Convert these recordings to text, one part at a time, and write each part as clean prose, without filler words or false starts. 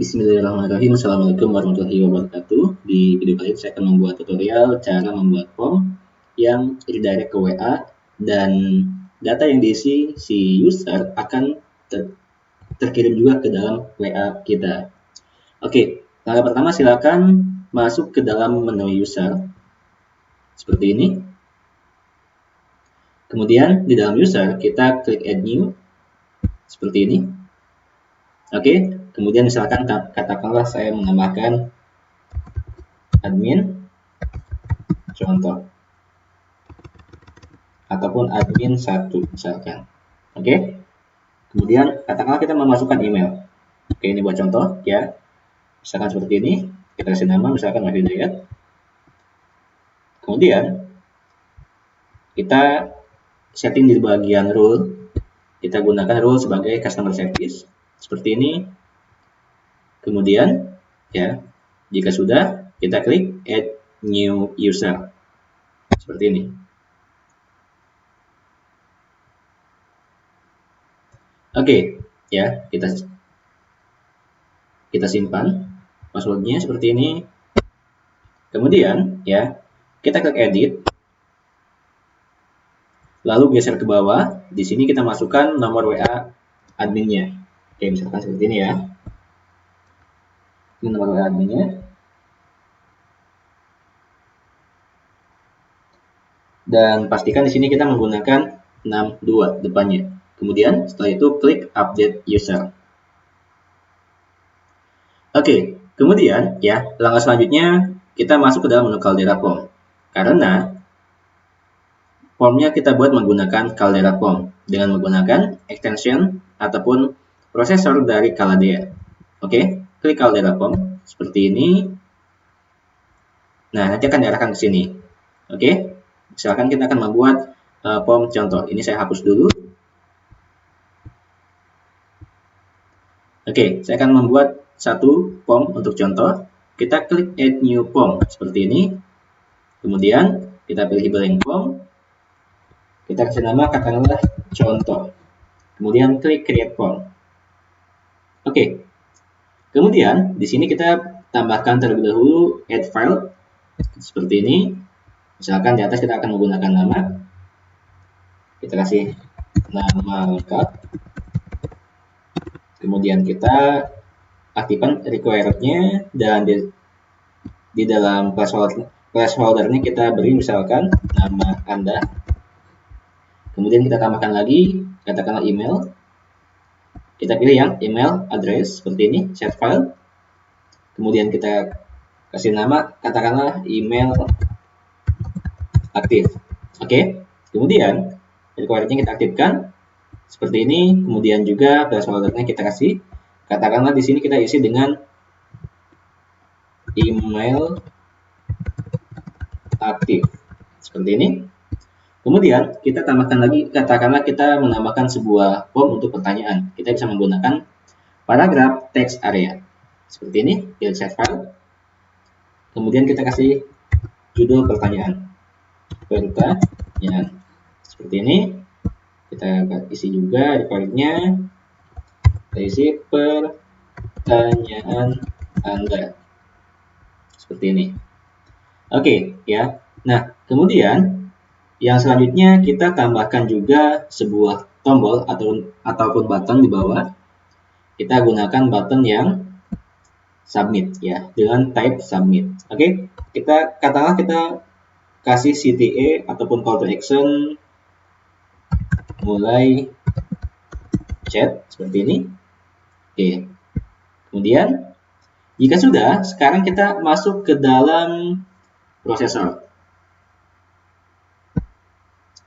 Bismillahirrahmanirrahim. Assalamualaikum warahmatullahi wabarakatuh. Di video kali ini saya akan membuat tutorial cara membuat form yang redirect ke WA dan data yang diisi si user akan terkirim juga ke dalam WA kita. Oke, langkah pertama silakan masuk ke dalam menu user seperti ini. Kemudian di dalam user kita klik add new seperti ini. Oke, kemudian misalkan katakanlah saya menambahkan admin contoh ataupun admin 1 misalkan. Oke. Kemudian katakanlah kita memasukkan email. Oke, ini buat contoh ya. Misalkan seperti ini, kita kasih nama misalkan Wahyu Hidayat. Kemudian kita setting di bagian rule. Kita gunakan rule sebagai customer service seperti ini. Kemudian ya, jika sudah kita klik add new user seperti ini. Oke, ya, kita simpan passwordnya seperti ini. Kemudian ya, kita klik edit. Lalu geser ke bawah. Di sini kita masukkan nomor WA adminnya. Oke, misalkan seperti ini ya. Ini nomor WA adminnya. Dan pastikan di sini kita menggunakan 62 depannya. Kemudian setelah itu klik update user. Oke, kemudian ya, langkah selanjutnya kita masuk ke dalam menu Caldera Form. Karena formnya kita buat menggunakan Caldera Form dengan menggunakan extension ataupun prosesor dari Caldera. Oke, klik Caldera Form seperti ini. Nah, nanti akan diarahkan ke sini. Oke, misalkan kita akan membuat form contoh. Ini saya hapus dulu. Oke, saya akan membuat satu form untuk contoh. Kita klik add new form seperti ini. Kemudian kita pilih blank form. Kita kasih nama katakanlah contoh. Kemudian klik create form. Oke. Kemudian di sini kita tambahkan terlebih dahulu add file seperti ini. Misalkan di atas kita akan menggunakan nama. Kita kasih nama lengkap. Kemudian kita aktifkan required-nya dan di dalam placeholder-nya kita beri misalkan nama Anda. Kemudian kita tambahkan lagi, katakanlah email. Kita pilih yang email address seperti ini, set file. Kemudian kita kasih nama, katakanlah email aktif. Oke. Kemudian required-nya kita aktifkan seperti ini. Kemudian juga placeholder-nya kita kasih, katakanlah di sini kita isi dengan email aktif seperti ini. Kemudian kita tambahkan lagi, katakanlah kita menambahkan sebuah form untuk pertanyaan. Kita bisa menggunakan paragraph text area seperti ini. Pilih set file. Kemudian kita kasih judul pertanyaan seperti ini. Kita isi juga required-nya. Kita isi pertanyaan Anda seperti ini. Oke ya. Nah, kemudian yang selanjutnya kita tambahkan juga sebuah tombol ataupun button di bawah. Kita gunakan button yang submit ya, dengan type submit. Oke, katakanlah kita kasih CTA ataupun call to action mulai chat seperti ini. Oke. Kemudian jika sudah, sekarang kita masuk ke dalam prosesor.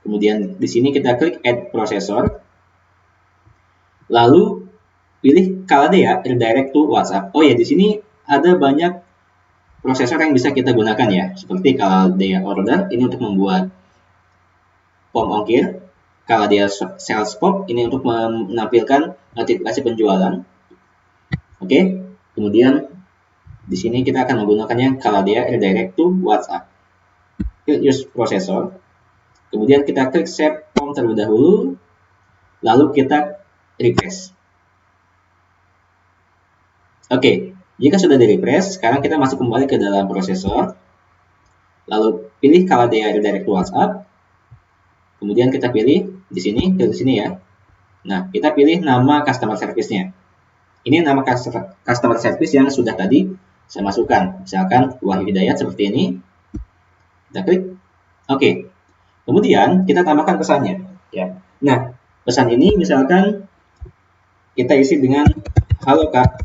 Kemudian di sini kita klik add processor. Lalu pilih Caldera redirect to WhatsApp. Oh ya, di sini ada banyak prosesor yang bisa kita gunakan ya. Seperti Caldera order ini untuk membuat form ongkir. Caldera sales pop ini untuk menampilkan notifikasi penjualan. Oke. Kemudian di sini kita akan menggunakannya Caldera redirect to WhatsApp. Klik use processor. Kemudian kita klik save form terlebih dahulu, lalu kita refresh. Oke, jika sudah di-refresh, sekarang kita masuk kembali ke dalam prosesor. Lalu pilih Kaladea Redirect to WhatsApp. Kemudian kita pilih di sini, klik di sini ya. Nah, kita pilih nama customer service-nya. Ini nama customer service yang sudah tadi saya masukkan. Misalkan Wahyu Hidayat seperti ini. Kita klik Oke. Kemudian kita tambahkan pesannya. Ya. Nah, pesan ini misalkan kita isi dengan, halo Kak,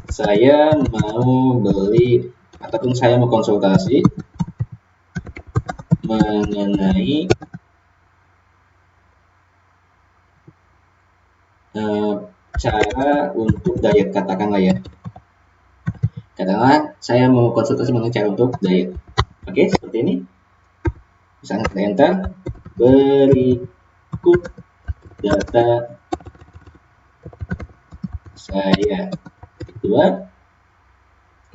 saya mau beli ataupun saya mau konsultasi mengenai cara untuk diet, katakanlah ya. Katakanlah saya mau konsultasi mengenai cara untuk diet. Oke, seperti ini. Misalnya kita enter, berikut data saya. Kedua,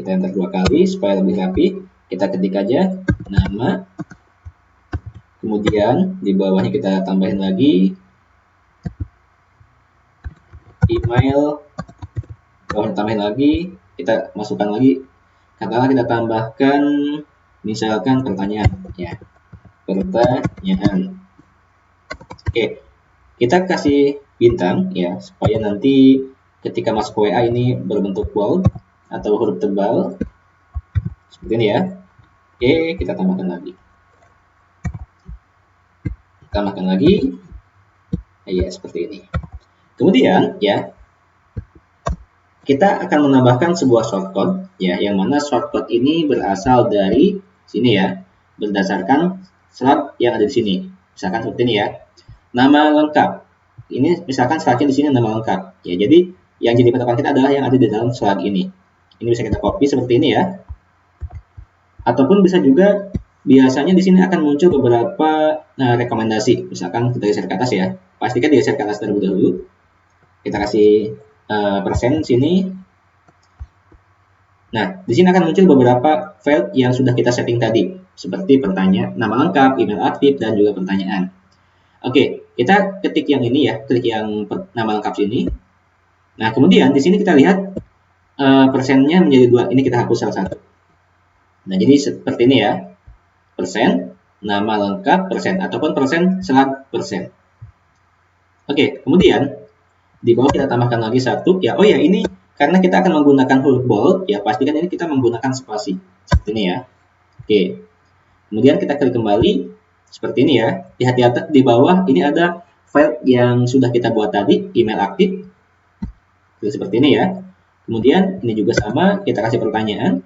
kita enter 2 kali supaya lebih rapi. Kita ketik aja nama, kemudian di bawahnya kita tambahin lagi email, bawahnya tambahin lagi, kita masukkan lagi, katakanlah kita tambahkan misalkan pertanyaan ya, pertanyaan. Oke, kita kasih bintang ya supaya nanti ketika masuk WA ini berbentuk bold atau huruf tebal seperti ini ya. Oke, kita tambahkan lagi. Tambahkan lagi. Ya, seperti ini. Kemudian ya, kita akan menambahkan sebuah shortcode ya, yang mana shortcode ini berasal dari sini ya, berdasarkan slot yang ada di sini. Misalkan seperti ini ya. Nama lengkap. Ini misalkan slotnya di sini nama lengkap. Ya, jadi yang jadi patokan kita adalah yang ada di dalam slot ini. Ini bisa kita copy seperti ini ya. Ataupun bisa juga biasanya di sini akan muncul beberapa rekomendasi. Misalkan kita geser ke atas ya. Pastikan digeser ke atas terlebih dahulu. Kita kasih persen sini. Nah, di sini akan muncul beberapa file yang sudah kita setting tadi, seperti pertanyaan, nama lengkap, email aktif, dan juga pertanyaan. Oke, kita ketik yang ini ya, klik yang nama lengkap sini. Nah, kemudian di sini kita lihat persennya menjadi 2. Ini kita hapus salah satu. Nah, jadi seperti ini ya. Persen, nama lengkap, persen, ataupun persen / persen. Oke, kemudian di bawah kita tambahkan lagi satu. Ya, oh ya, ini karena kita akan menggunakan huruf bold, ya pastikan ini kita menggunakan spasi. Seperti ini ya. Oke. Kemudian kita klik kembali. Seperti ini ya. Lihat di bawah ini ada file yang sudah kita buat tadi, email aktif. Seperti ini ya. Kemudian ini juga sama, kita kasih pertanyaan.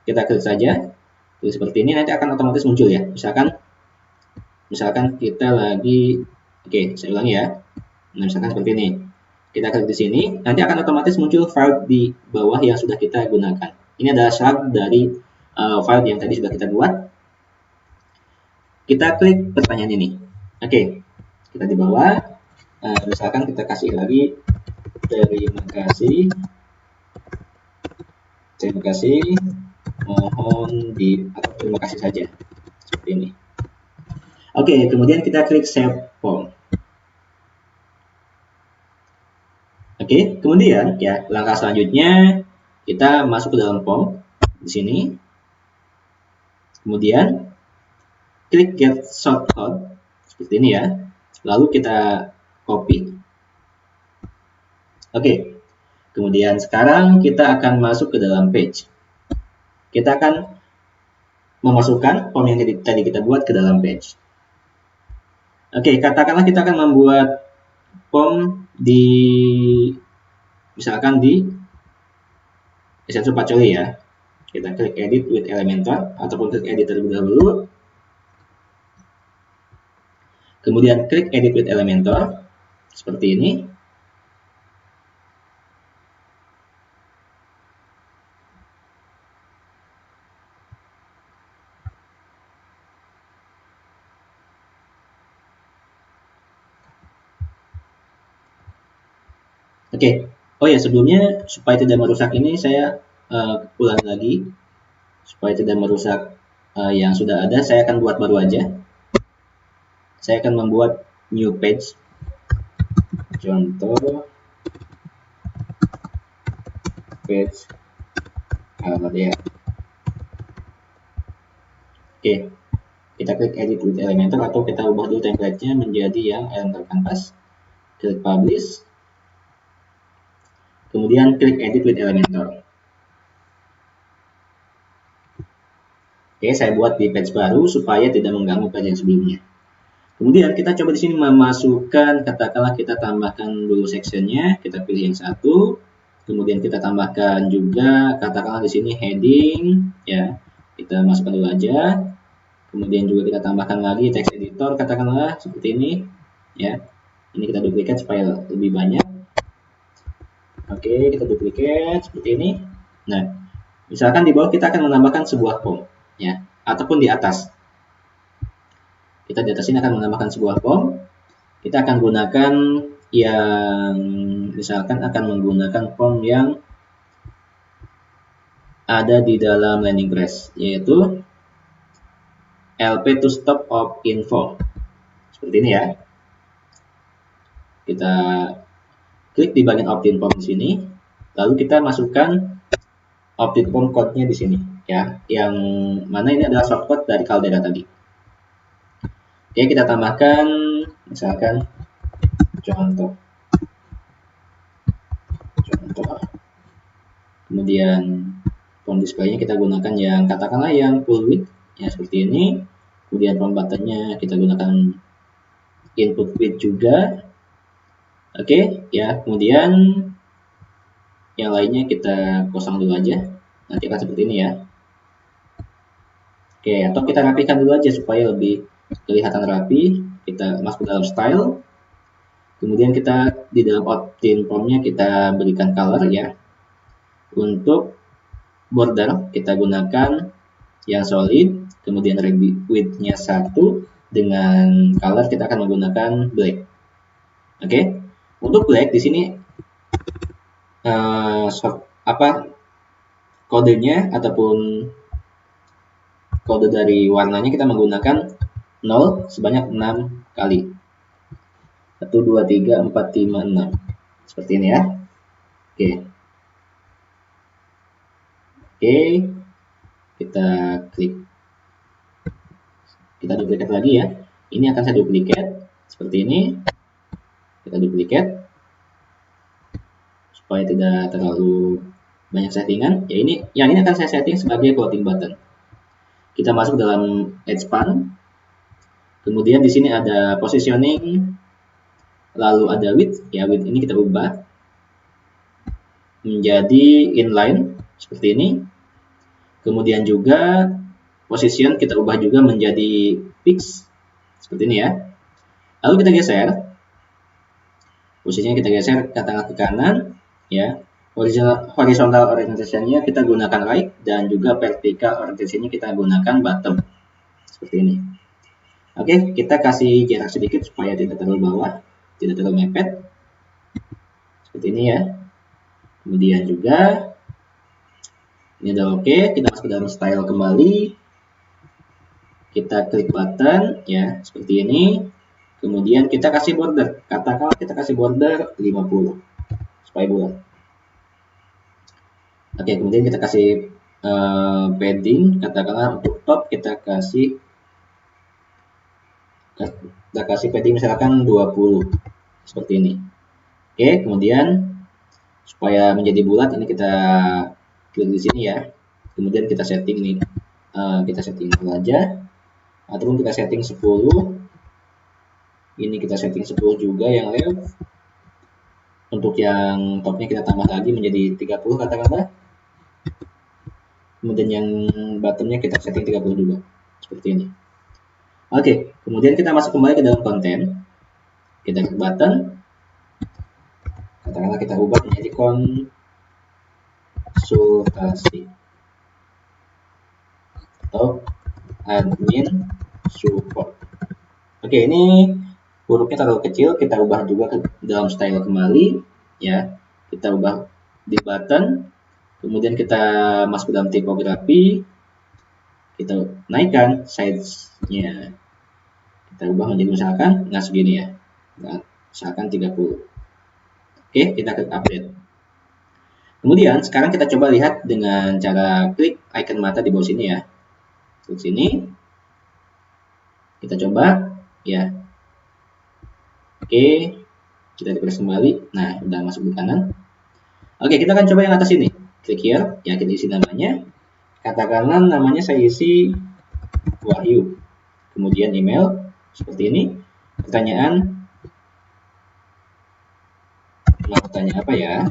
Kita klik saja. Klik seperti ini, nanti akan otomatis muncul ya. Misalkan kita lagi, oke, saya ulangi ya. Nah, misalkan seperti ini. Kita klik di sini, nanti akan otomatis muncul file di bawah yang sudah kita gunakan. Ini adalah slug dari file yang tadi sudah kita buat. Kita klik pertanyaan ini. Oke, kita di bawah. Misalkan kita kasih lagi, terima kasih, mohon atau terima kasih saja. Seperti ini. Oke, kemudian kita klik save form. Oke, kemudian ya langkah selanjutnya kita masuk ke dalam form di sini. Kemudian klik get shortcode seperti ini ya. Lalu kita copy. Oke. Kemudian sekarang kita akan masuk ke dalam page. Kita akan memasukkan form yang tadi kita buat ke dalam page. Oke, katakanlah kita akan membuat form di misalkan di Essential Pacoli ya. Kita klik edit with Elementor ataupun klik edit terlebih dahulu. Kemudian klik edit with Elementor seperti ini. Oke. Oh ya, sebelumnya supaya tidak merusak ini saya ulangi lagi. Supaya tidak merusak yang sudah ada, saya akan buat baru aja. Saya akan membuat new page. Contoh page Caldera. Oke, kita klik edit with Elementor atau kita ubah dulu template-nya menjadi yang Elementor Canvas. Klik publish, kemudian klik edit with Elementor. Oke, saya buat di page baru supaya tidak mengganggu page yang sebelumnya. Kemudian kita coba di sini memasukkan, katakanlah kita tambahkan dulu sectionnya, kita pilih yang satu, kemudian kita tambahkan juga, katakanlah di sini heading, ya, kita masukkan dulu aja. Kemudian juga kita tambahkan lagi text editor, katakanlah seperti ini, ya. Ini kita duplikat supaya lebih banyak. Oke, kita duplikat seperti ini. Nah, misalkan di bawah kita akan menambahkan sebuah form, ya, ataupun di atas. Kita di atas ini akan menambahkan sebuah form. Kita akan gunakan yang misalkan akan menggunakan form yang ada di dalam landing page, yaitu LP to stop of info. Seperti ini ya. Kita klik di bagian opt-in form di sini, lalu kita masukkan opt-in form code-nya di sini, ya. Yang mana ini adalah shortcode dari Caldera tadi. Oke, kita tambahkan misalkan contoh. Kemudian form display-nya kita gunakan yang katakanlah yang full width, ya seperti ini. Kemudian form button-nya kita gunakan input width juga. Oke, ya. Kemudian yang lainnya kita kosong dulu aja. Nanti akan seperti ini ya. Oke, atau kita rapikan dulu aja supaya lebih kelihatan rapi. Kita masuk ke dalam style, kemudian kita di dalam opt-in formnya kita berikan color ya. Untuk border kita gunakan yang solid, kemudian width-nya 1, dengan color kita akan menggunakan black. Oke, untuk black di sini kodenya ataupun kode dari warnanya kita menggunakan 0 sebanyak 6 kali. 1, 2, 3, 4, 5, 6. Seperti ini ya. Oke. Kita klik. Kita duplikat lagi ya. Ini akan saya duplikat seperti ini. Kita duplikat supaya tidak terlalu banyak settingan. Ya ini, yang ini akan saya setting sebagai floating button. Kita masuk dalam expand. Kemudian di sini ada positioning, lalu ada width, ya width ini kita ubah menjadi inline seperti ini. Kemudian juga position kita ubah juga menjadi fix seperti ini ya. Lalu kita geser, posisinya kita geser katakanlah ke kanan, ya. Horizontal orientation-nya kita gunakan right dan juga vertical orientation-nya kita gunakan bottom seperti ini. Oke, kita kasih jarak sedikit supaya tidak terlalu bawah, tidak terlalu mepet. Seperti ini ya. Kemudian juga ini udah oke, kita masuk ke dalam style kembali. Kita klik button ya, seperti ini. Kemudian kita kasih border. Katakanlah kita kasih border 50 supaya bulat. Oke, kemudian kita kasih padding, katakanlah untuk top kita kasih padding misalkan 20 seperti ini. Oke, kemudian supaya menjadi bulat ini kita klik di sini ya. Kemudian kita setting ini, kita setting aja, ataupun kita setting 10. Ini kita setting 10 juga yang left. Untuk yang topnya kita tambah lagi menjadi 30 katakanlah. Kemudian yang bottomnya kita setting 30 juga seperti ini. Oke, kemudian kita masuk kembali ke dalam konten. Kita klik button. Katakanlah kita ubah menjadi konsultasi atau admin support. Oke, ini hurufnya terlalu kecil, kita ubah juga ke dalam style kembali ya. Kita ubah di button, kemudian kita masuk ke dalam tipografi, kita naikkan size-nya. Kita ubah menjadi misalkan segini ya. Nah, misalkan 30. Oke, kita klik update. Kemudian sekarang kita coba lihat dengan cara klik icon mata di bawah sini ya. Klik sini. Kita coba ya. Oke, kita refresh kembali. Nah, udah masuk di kanan. Oke, kita akan coba yang atas ini. Klik here, ya kita isi namanya. Katakanlah namanya saya isi Wahyu. Kemudian email seperti ini. Pertanyaan mau tanya apa ya?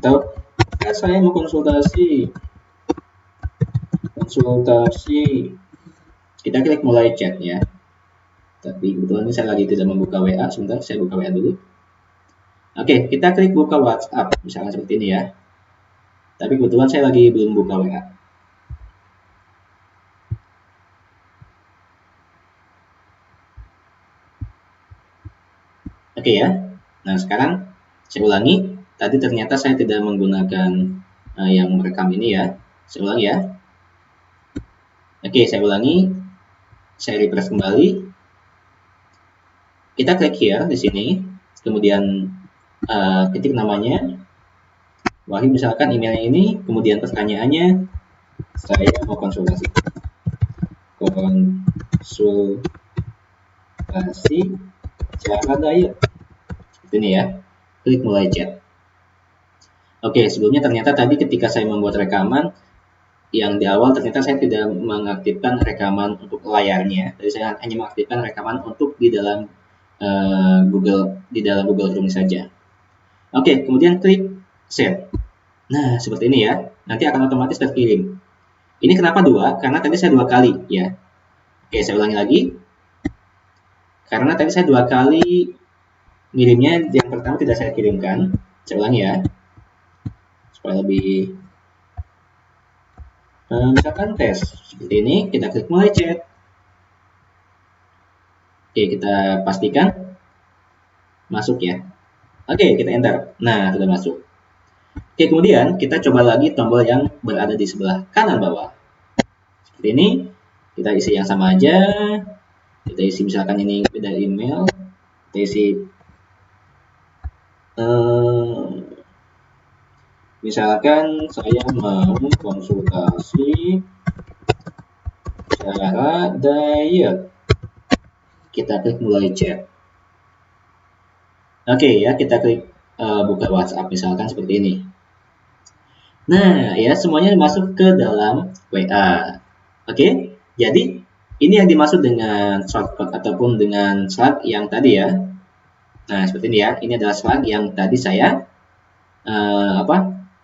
Atau saya mau konsultasi. Kita klik mulai chat ya. Tapi kebetulan ini saya lagi tidak membuka WA. Sebentar, saya buka WA dulu. Oke, kita klik buka WhatsApp. Misalnya seperti ini ya. Tapi kebetulan saya lagi belum buka WA. Oke ya. Nah, sekarang saya ulangi. Tadi ternyata saya tidak menggunakan yang merekam ini ya. Saya ulangi ya. Oke, saya ulangi. Saya refresh kembali. Kita klik here di sini. Kemudian ketik namanya. Wahyu misalkan emailnya ini. Kemudian pertanyaannya, saya mau konsultasi. Konsultasi cara diet. Seperti ini ya. Klik mulai chat. Oke, sebelumnya ternyata tadi ketika saya membuat rekaman, yang di awal ternyata saya tidak mengaktifkan rekaman untuk layarnya. Jadi saya hanya mengaktifkan rekaman untuk di dalam Google Chrome saja. Oke, kemudian klik save. Nah, seperti ini ya. Nanti akan otomatis terkirim. Ini kenapa 2? Karena tadi saya 2 kali ya. Oke, saya ulangi lagi. Karena tadi saya 2 kali ngirimnya, yang pertama tidak saya kirimkan. Saya ulangi ya. Supaya lebih misalkan tes seperti ini, kita klik mulai chat. Oke, kita pastikan masuk ya. Oke, kita enter. Nah, sudah masuk. Oke, kemudian kita coba lagi tombol yang berada di sebelah kanan bawah. Seperti ini, kita isi yang sama aja. Kita isi misalkan ini beda email. Kita isi misalkan saya mau konsultasi cara diet. Kita klik mulai chat. Oke ya, kita klik buka WhatsApp misalkan seperti ini. Nah ya, semuanya masuk ke dalam WA. Oke, jadi ini yang dimaksud dengan shortcut ataupun dengan Slack yang tadi ya. Nah seperti ini ya, ini adalah Slack yang tadi saya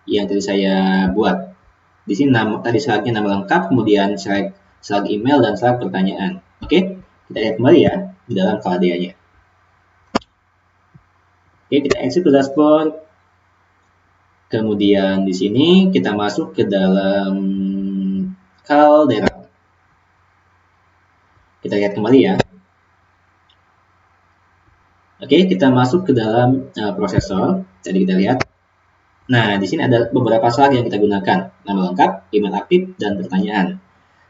yang tadi saya buat. Di sini tadi Slacknya nama lengkap, kemudian Slack email dan Slack pertanyaan. Oke, kita lihat kembali ya di dalam Caldera-nya. Oke, kita exit ke dashboard. Kemudian di sini kita masuk ke dalam Caldera. Kita lihat kembali ya. Oke, kita masuk ke dalam prosesor. Tadi kita lihat. Nah, di sini ada beberapa Slack yang kita gunakan. Nama lengkap, email aktif, dan pertanyaan.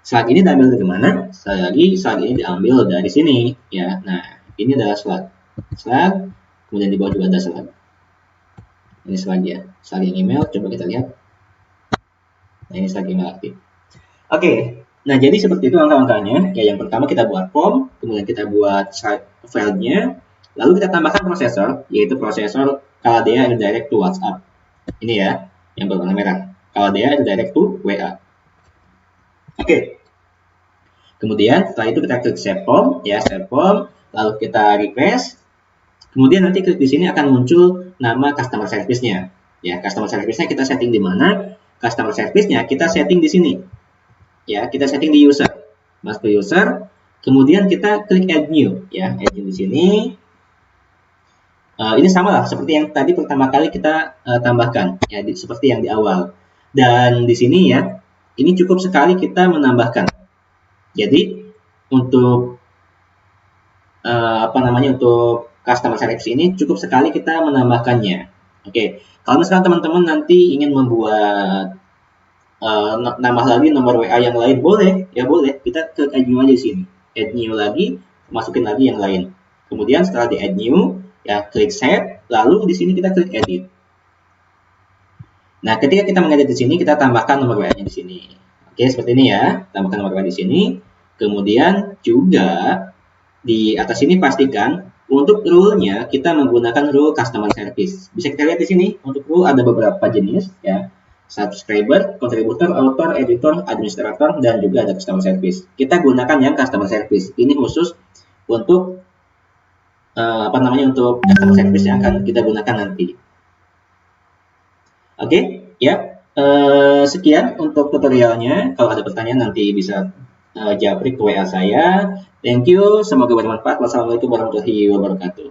Slack ini diambil dari mana? Sekali lagi, Slack ini diambil dari sini. Ya, nah, ini adalah Slack. Slack, kemudian di bawah juga ada Slack. Ini Slack ya. Slack yang email, coba kita lihat. Nah, ini Slack email aktif. Oke, nah jadi seperti itu langkah-langkahnya. Ya, yang pertama kita buat form, kemudian kita buat filenya, lalu kita tambahkan prosesor, yaitu prosesor Caldera Redirect to WhatsApp. Ini ya, yang berwarna merah. Caldera Redirect to WA. Oke. Kemudian setelah itu kita klik save form, ya save form, lalu kita refresh. Kemudian nanti klik di sini akan muncul nama customer service-nya. Ya, customer service-nya kita setting di mana? Customer service-nya kita setting di sini. Ya, kita setting di user. Masuk ke user, kemudian kita klik add new, ya, add new di sini. Ini sama lah seperti yang tadi pertama kali kita tambahkan, ya, seperti yang di awal. Dan di sini ya, ini cukup sekali kita menambahkan. Jadi untuk untuk customer service ini cukup sekali kita menambahkannya. Oke, kalau misalkan teman-teman nanti ingin membuat nambah lagi nomor WA yang lain, boleh, ya boleh. Kita klik add new aja di sini, add new lagi, masukin lagi yang lain. Kemudian setelah di add new, Ya, klik save, lalu di sini kita klik edit. Nah, ketika kita mengedit di sini, kita tambahkan nomor WA-nya di sini. Oke, seperti ini ya. Tambahkan nomor WA di sini. Kemudian juga di atas sini pastikan untuk rule-nya kita menggunakan rule customer service. Bisa kita lihat di sini, untuk rule ada beberapa jenis ya. Subscriber, contributor, author, editor, administrator, dan juga ada customer service. Kita gunakan yang customer service. Ini khusus untuk untuk customer service yang akan kita gunakan nanti. Oke, ya. Sekian untuk tutorialnya. Kalau ada pertanyaan nanti bisa japri ke WA saya. Thank you, semoga bermanfaat. Wassalamualaikum warahmatullahi wabarakatuh.